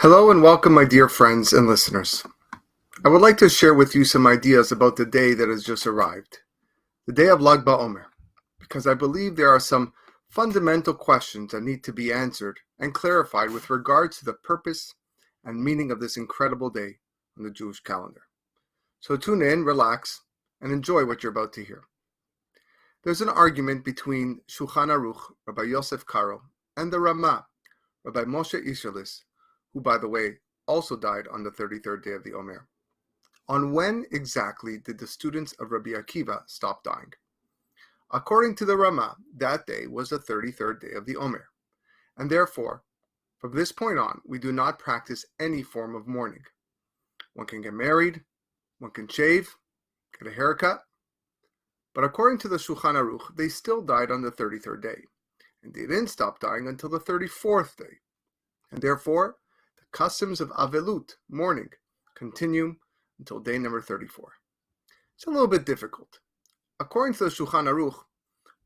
Hello and welcome, my dear friends and listeners. I would like to share with you some ideas about the day that has just arrived, the day of BaOmer, because I believe there are some fundamental questions that need to be answered and clarified with regards to the purpose and meaning of this incredible day on the Jewish calendar. So tune in, relax, and enjoy what you're about to hear. There's an argument between Shulchan Aruch, Rabbi Yosef Karo, and the Ramah, Rabbi Moshe Isserles, who, by the way, also died on the 33rd day of the Omer, on when exactly did the students of Rabbi Akiva stop dying. According to the Ramah, that day was the 33rd day of the Omer, and therefore, from this point on, we do not practice any form of mourning. One can get married, one can shave, get a haircut, but according to the Shulchan Aruch, they still died on the 33rd day, and they didn't stop dying until the 34th day, and therefore, the customs of Avelut, mourning, continue until day number 34. It's a little bit difficult. According to the Shulchan Aruch,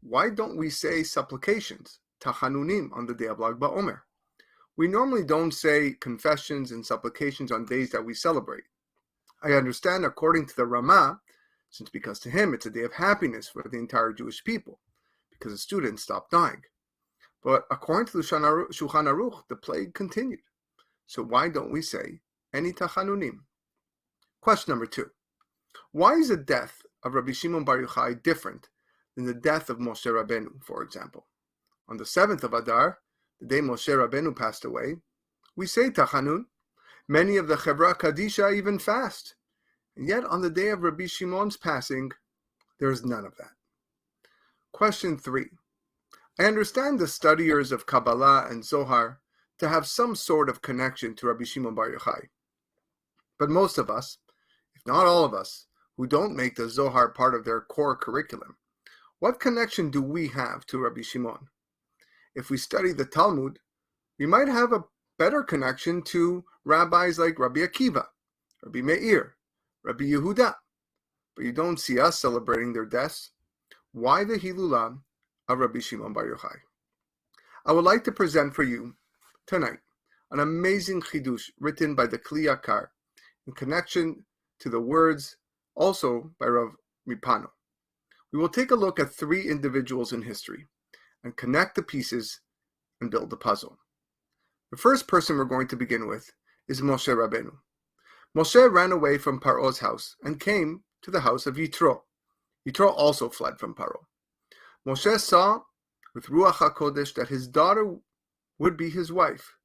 why don't we say supplications, tachanunim, on the day of Lag BaOmer? We normally don't say confessions and supplications on days that we celebrate. I understand, according to the Ramah, because to him it's a day of happiness for the entire Jewish people, because the students stopped dying. But according to the Shulchan Aruch, the plague continued. So why don't we say any tachanunim? Question number 2. Why is the death of Rabbi Shimon Bar Yohai different than the death of Moshe Rabbeinu, for example? On the 7th of Adar, the day Moshe Rabbeinu passed away, we say tachanun. Many of the Chevra Kadisha even fast. And yet on the day of Rabbi Shimon's passing, there is none of that. Question 3. I understand the studiers of Kabbalah and Zohar to have some sort of connection to Rabbi Shimon Bar Yochai. But most of us, if not all of us, who don't make the Zohar part of their core curriculum, what connection do we have to Rabbi Shimon? If we study the Talmud, we might have a better connection to rabbis like Rabbi Akiva, Rabbi Meir, Rabbi Yehuda. But you don't see us celebrating their deaths. Why the Hilulah of Rabbi Shimon Bar Yochai? I would like to present for you tonight an amazing chidush written by the Kli Yakar in connection to the words also by Rav Mipano. We will take a look at 3 individuals in history and connect the pieces and build the puzzle. The first person we're going to begin with is Moshe Rabbeinu. Moshe ran away from Paro's house and came to the house of Yitro. Yitro also fled from Paro. Moshe saw with Ruach HaKodesh that his daughter would be his wife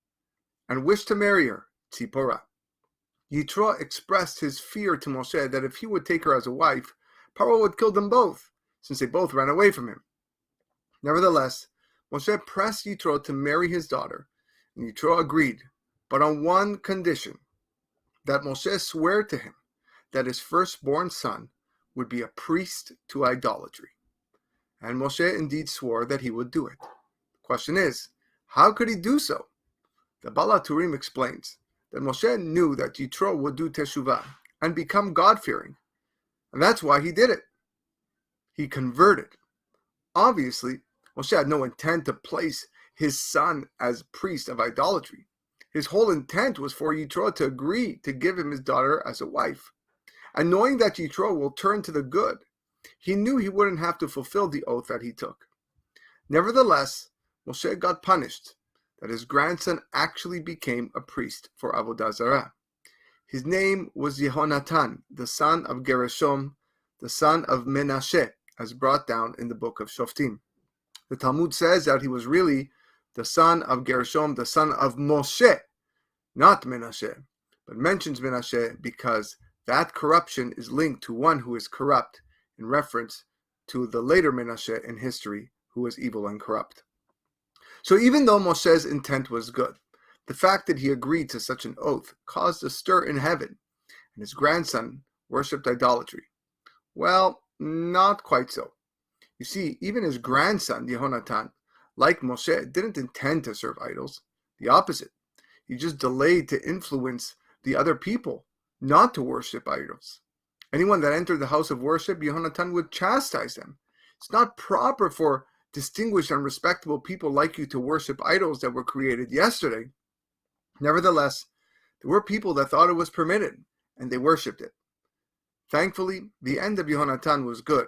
and wished to marry her, Tzipora. Yitro expressed his fear to Moshe that if he would take her as a wife, Paro would kill them both, since they both ran away from him. Nevertheless, Moshe pressed Yitro to marry his daughter, and Yitro agreed, but on one condition, that Moshe swear to him that his firstborn son would be a priest to idolatry. And Moshe indeed swore that he would do it. The question is, how could he do so? The Baal HaTurim explains that Moshe knew that Yitro would do teshuvah and become God-fearing, and that's why he did it. He converted. Obviously, Moshe had no intent to place his son as priest of idolatry. His whole intent was for Yitro to agree to give him his daughter as a wife. And knowing that Yitro will turn to the good, he knew he wouldn't have to fulfill the oath that he took. Nevertheless, Moshe got punished that his grandson actually became a priest for Avodah Zarah. His name was Yehonatan, the son of Gershom, the son of Menashe, as brought down in the book of Shoftim. The Talmud says that he was really the son of Gershom, the son of Moshe, not Menashe, but mentions Menashe because that corruption is linked to one who is corrupt in reference to the later Menashe in history who was evil and corrupt. So even though Moshe's intent was good, the fact that he agreed to such an oath caused a stir in heaven, and his grandson worshipped idolatry. Well, not quite so. You see, even his grandson, Yehonatan, like Moshe, didn't intend to serve idols. The opposite. He just delayed to influence the other people not to worship idols. Anyone that entered the house of worship, Yehonatan would chastise them. It's not proper for distinguished and respectable people like you to worship idols that were created yesterday. Nevertheless, There were people that thought it was permitted, and they worshipped it. Thankfully, the end of Yehonatan was good.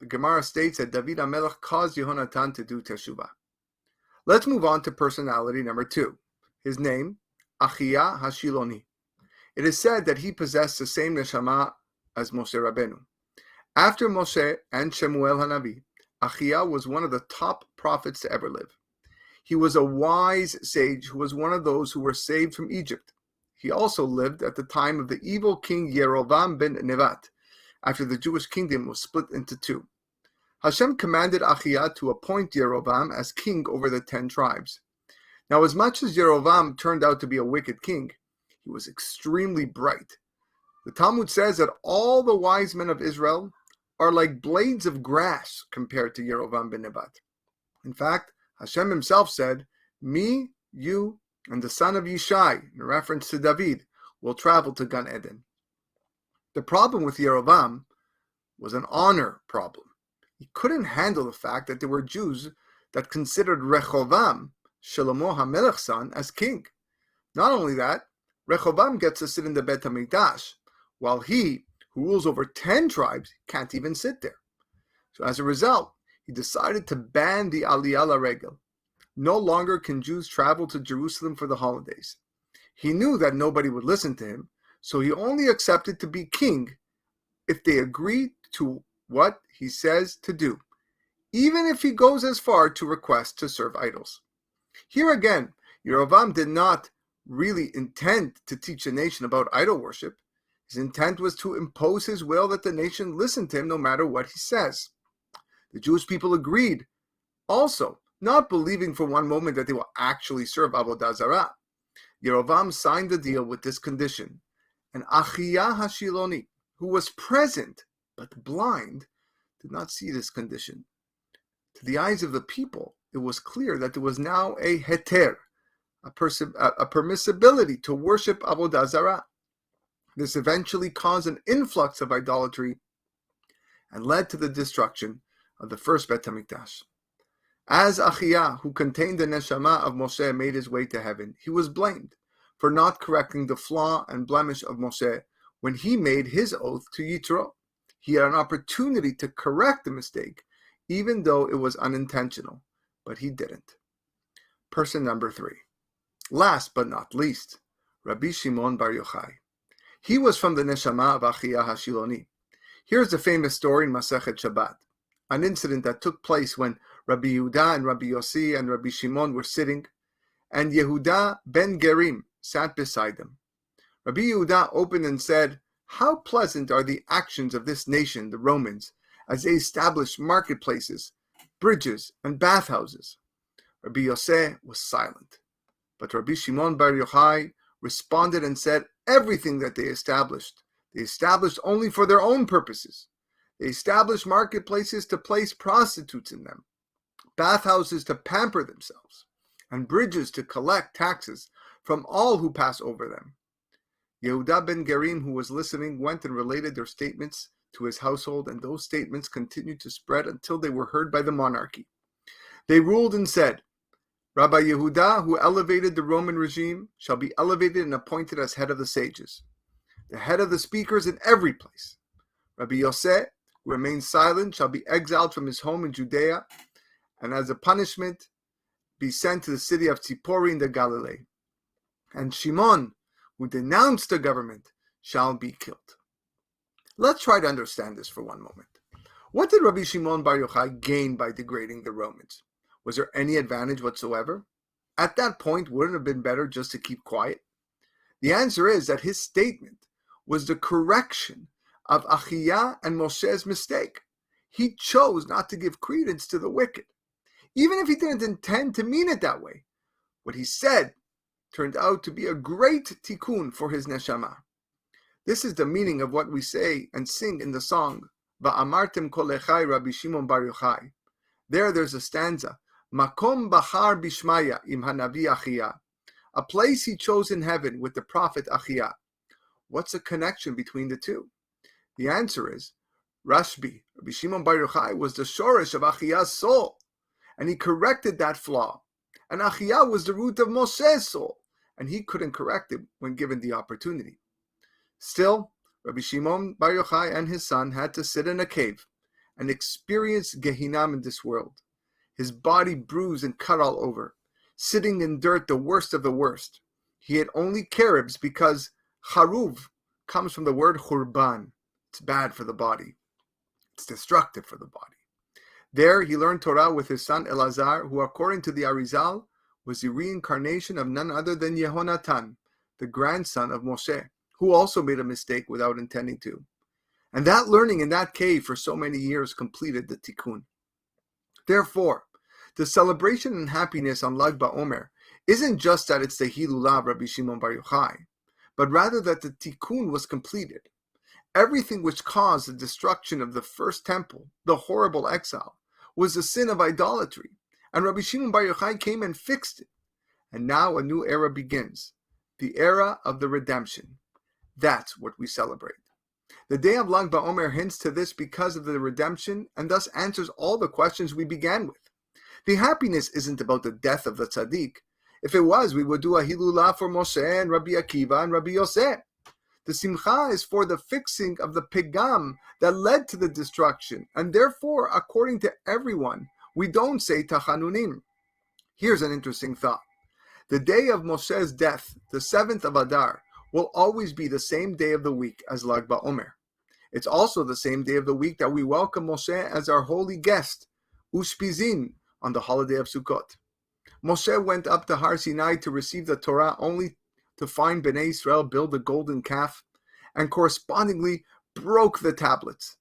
The Gemara states that David HaMelech caused Yehonatan to do teshuvah. Let's move on to personality number 2. His name, Achia HaShiloni. It is said that he possessed the same neshama as Moshe Rabbeinu. After Moshe and Shemuel Hanavi, Achia was one of the top prophets to ever live. He was a wise sage who was one of those who were saved from Egypt. He also lived at the time of the evil king Yerovam ben Nevat, after the Jewish kingdom was split into 2. Hashem commanded Achia to appoint Yerovam as king over the 10 tribes. Now, as much as Yerovam turned out to be a wicked king, he was extremely bright. The Talmud says that all the wise men of Israel are like blades of grass compared to Yerovam ben Nebat. In fact, Hashem himself said, "Me, you, and the son of Yohai," in reference to David, will travel to Gan Eden. The problem with Yerovam was an honor problem. He couldn't handle the fact that there were Jews that considered Rehovam, Shlomo HaMelech's son, as king. Not only that, Rehovam gets to sit in the Bet HaMikdash, while he, who rules over 10 tribes, can't even sit there. So as a result, he decided to ban the Aliyah LaRegel. No longer can Jews travel to Jerusalem for the holidays. He knew that nobody would listen to him, so he only accepted to be king if they agreed to what he says to do, even if he goes as far to request to serve idols. Here again, Yerovam did not really intend to teach the nation about idol worship. His intent was to impose his will that the nation listen to him no matter what he says. The Jewish people agreed, also not believing for one moment that they will actually serve Avodah Zarah. Yerovam signed the deal with this condition, and Achia HaShiloni, who was present but blind, did not see this condition. To the eyes of the people, it was clear that there was now a heter, a permissibility to worship Avodah Zarah. This eventually caused an influx of idolatry and led to the destruction of the first Bet HaMikdash. As Achia, who contained the neshama of Moshe, made his way to heaven, he was blamed for not correcting the flaw and blemish of Moshe when he made his oath to Yitro. He had an opportunity to correct the mistake, even though it was unintentional, but he didn't. Person number 3. Last but not least, Rabbi Shimon bar Yohai. He was from the neshama of Achia HaShiloni. Here's the famous story in Masechet Shabbat, an incident that took place when Rabbi Yehuda and Rabbi Yossi and Rabbi Shimon were sitting, and Yehuda ben Gerim sat beside them. Rabbi Yehuda opened and said, "How pleasant are the actions of this nation, the Romans, as they established marketplaces, bridges, and bathhouses." Rabbi Yossi was silent, but Rabbi Shimon bar Yochai responded and said, "Everything that they established only for their own purposes. They established marketplaces to place prostitutes in them, bathhouses to pamper themselves, and bridges to collect taxes from all who pass over them." Yehuda ben Gerim, who was listening, went and related their statements to his household, and those statements continued to spread until they were heard by the monarchy. They ruled and said, "Rabbi Yehuda, who elevated the Roman regime, shall be elevated and appointed as head of the sages, the head of the speakers in every place. Rabbi Yossi, who remains silent, shall be exiled from his home in Judea, and as a punishment be sent to the city of Tzipori in the Galilee. And Shimon, who denounced the government, shall be killed." Let's try to understand this for one moment. What did Rabbi Shimon bar Yochai gain by degrading the Romans? Was there any advantage whatsoever? At that point, wouldn't it have been better just to keep quiet? The answer is that his statement was the correction of Achia and Moshe's mistake. He chose not to give credence to the wicked, even if he didn't intend to mean it that way. What he said turned out to be a great tikkun for his neshama. This is the meaning of what we say and sing in the song, Va'amartem kol echai Rabbi Shimon bar Yochai. There's a stanza, Makom Bahar Bishmaya im Hanavi Achia, a place he chose in heaven with the prophet Achia. What's the connection between the two? The answer is, Rabbi Shimon bar Yochai was the shorish of Achia's soul, and he corrected that flaw. And Achia was the root of Moshe's soul, and he couldn't correct it when given the opportunity. Still, Rabbi Shimon Bar Yochai and his son had to sit in a cave and experience Gehinam in this world. His body bruised and cut all over, sitting in dirt, the worst of the worst. He had only caribs because charuv comes from the word churban. It's bad for the body. It's destructive for the body. There he learned Torah with his son Elazar, who according to the Arizal was the reincarnation of none other than Yehonatan, the grandson of Moshe, who also made a mistake without intending to. And that learning in that cave for so many years completed the tikkun. Therefore, the celebration and happiness on Lag BaOmer isn't just that it's the Hilulah of Rabbi Shimon Bar Yochai, but rather that the tikkun was completed. Everything which caused the destruction of the first temple, the horrible exile, was the sin of idolatry, and Rabbi Shimon Bar Yochai came and fixed it. And now a new era begins, the era of the redemption. That's what we celebrate. The day of Lag BaOmer hints to this because of the redemption and thus answers all the questions we began with. The happiness isn't about the death of the tzaddik. If it was, we would do a Hilulah for Moshe and Rabbi Akiva and Rabbi Yosef. The simcha is for the fixing of the pigam that led to the destruction, and therefore, according to everyone, we don't say tachanunim. Here's an interesting thought. The day of Moshe's death, the 7th of Adar, will always be the same day of the week as Lag BaOmer. It's also the same day of the week that we welcome Moshe as our holy guest, Ushpizin, on the holiday of Sukkot. Moshe went up to Har Sinai to receive the Torah only to find Bnei Israel build a golden calf and correspondingly broke the tablets.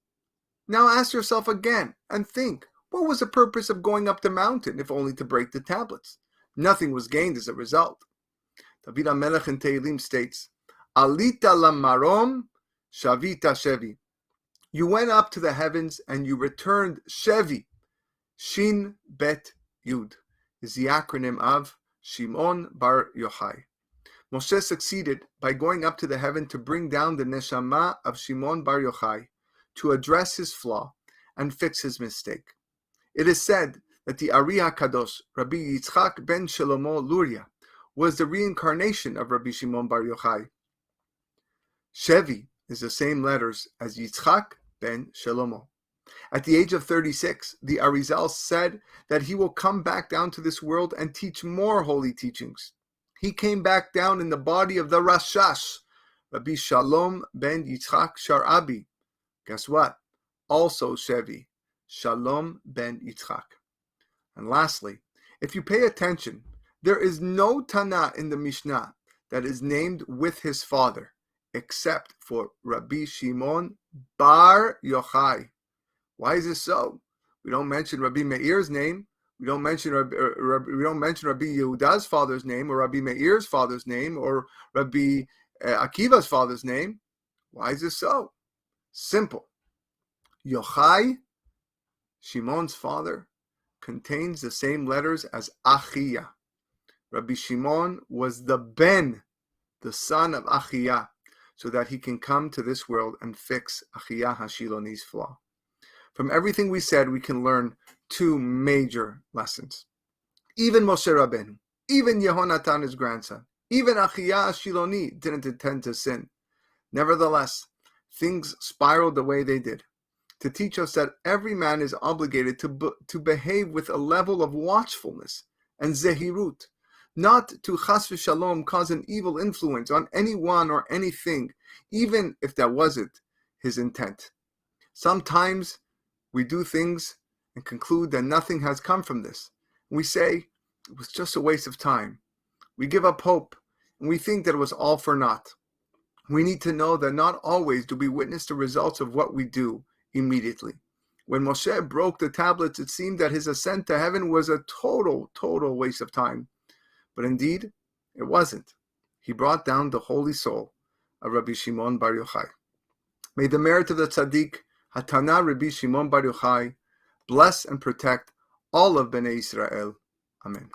Now ask yourself again and think, what was the purpose of going up the mountain if only to break the tablets? Nothing was gained as a result. David HaMelech in Tehillim states, Alita lamarom shavita shevi. You went up to the heavens and you returned shevi. Shin bet yud is the acronym of Shimon Bar Yochai. Moshe succeeded by going up to the heaven to bring down the neshama of Shimon Bar Yochai, to address his flaw and fix his mistake. It is said that the Ari HaKadosh, Rabbi Yitzchak ben Shlomo Luria, was the reincarnation of Rabbi Shimon Bar Yochai. Shevi is the same letters as Yitzchak ben Shlomo. At the age of 36, the Arizal said that he will come back down to this world and teach more holy teachings. He came back down in the body of the Rashash, Rabbi Shalom ben Yitzchak Sharabi. Guess what? Also Shevi, Shalom ben Yitzchak. And lastly, if you pay attention, there is no Tana in the Mishnah that is named with his father, except for Rabbi Shimon Bar Yochai. Why is this so? We don't mention Rabbi Meir's name. We don't mention Rabbi Yehuda's father's name, or Rabbi Meir's father's name, or Rabbi Akiva's father's name. Why is this so? Simple. Yochai, Shimon's father, contains the same letters as Achia. Rabbi Shimon was the Ben, the son of Achia, so that he can come to this world and fix Achia Hashiloni's flaw. From everything we said, we can learn two major lessons. Even Moshe Rabbeinu, even Yehonatan, his grandson, even Achia Hashiloni didn't intend to sin. Nevertheless, things spiraled the way they did, to teach us that every man is obligated to behave with a level of watchfulness and zehirut, not to chas v'shalom cause an evil influence on anyone or anything, even if that wasn't his intent. Sometimes we do things and conclude that nothing has come from this. We say it was just a waste of time. We give up hope and we think that it was all for naught. We need to know that not always do we witness the results of what we do immediately. When Moshe broke the tablets, it seemed that his ascent to heaven was a total waste of time. But indeed, it wasn't. He brought down the holy soul of Rabbi Shimon Bar Yochai. May the merit of the tzaddik, Hatana Rabbi Shimon Bar Yochai, bless and protect all of Bnei Israel. Amen.